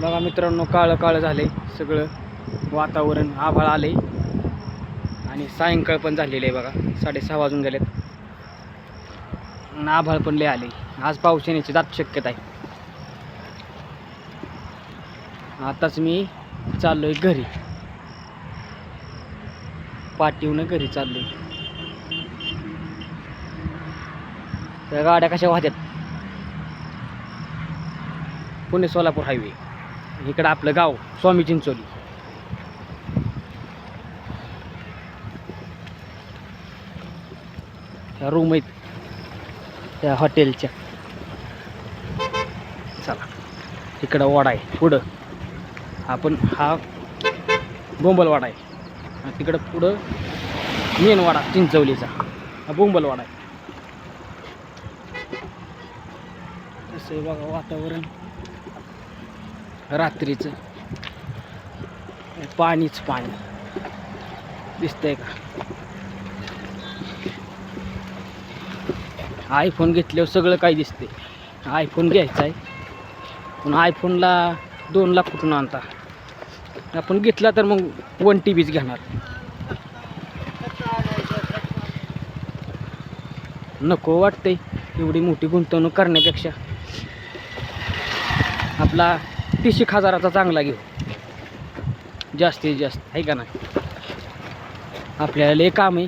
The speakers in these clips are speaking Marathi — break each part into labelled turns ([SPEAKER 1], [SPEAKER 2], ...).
[SPEAKER 1] बघा मित्रांनो, काळं काळं झालंय सगळं वातावरण, आभाळ आले आणि सायंकाळ पण झालेली आहे बघा. 6:30 वाजून गेलेत आणि आभाळ पण लय आले. आज पाऊस येण्याची दाट शक्यता आहे. आताच मी चाललोय घरी, पाठीवून घरी चाललोय. त्या गाड्या कशा वाहत्यात, पुणे सोलापूर हायवे. इकडं आपलं गाव स्वामी चिंचोली. त्या रूम आहेत त्या हॉटेलच्या. चला, इकडं वाडा आहे पुढं. आपण हा बोंबलवाडा आहे आणि तिकडं पुढं मेन वाडा चिंचवलीचा, हा बोंबलवाडा आहे. तसं आहे बघा वातावरण रात्रीचं. पाणीच पाणी दिसतंय का? आयफोन घेतल्यावर सगळं काही दिसते. आयफोन घ्यायचा आहे, पण आयफोनला 2 लाख कुठून आणता? आपण घेतला तर मग 1 TBच घेणार. नको वाटतंय एवढी मोठी गुंतवणूक करण्यापेक्षा आपला 30,000चा चांगला घेऊ, जास्तीत जास्त, आहे का नाही? आपल्याला लय काम आहे,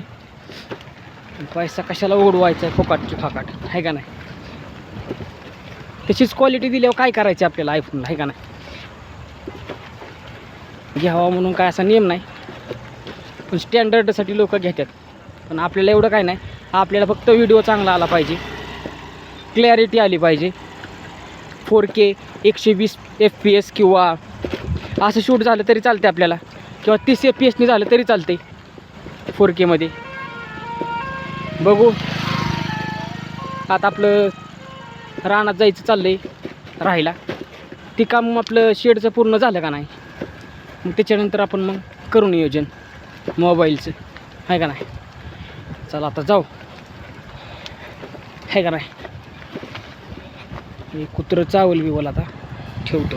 [SPEAKER 1] पैसा कशाला उडवायचा आहे फुकाटची फाकाट, आहे का नाही? तशीच क्वालिटी दिल्यावर काय करायची आपल्याला आयफोनला, आहे का नाही? घ्यावा म्हणून काय असा नियम नाही, पण स्टँडर्डसाठी लोक घेतात. पण आपल्याला एवढं काय नाही, आपल्याला फक्त व्हिडिओ चांगला आला पाहिजे, क्लॅरिटी आली पाहिजे, 4K 120 FPS किंवा असं शूट झालं तरी चालते आपल्याला, किंवा 30 FPS झालं तरी चालते 4K मध्ये. बघू आता आपलं रानात जायचं चाललंय राहायला. ते काम आपलं शेडचं पूर्ण झालं का नाही, मग त्याच्यानंतर आपण मग करू नियोजन मोबाईलचं, आहे का नाही? चला आता जाऊ, आहे का नाही? हे कुत्रं चावल बिवल, आता ठेवतो.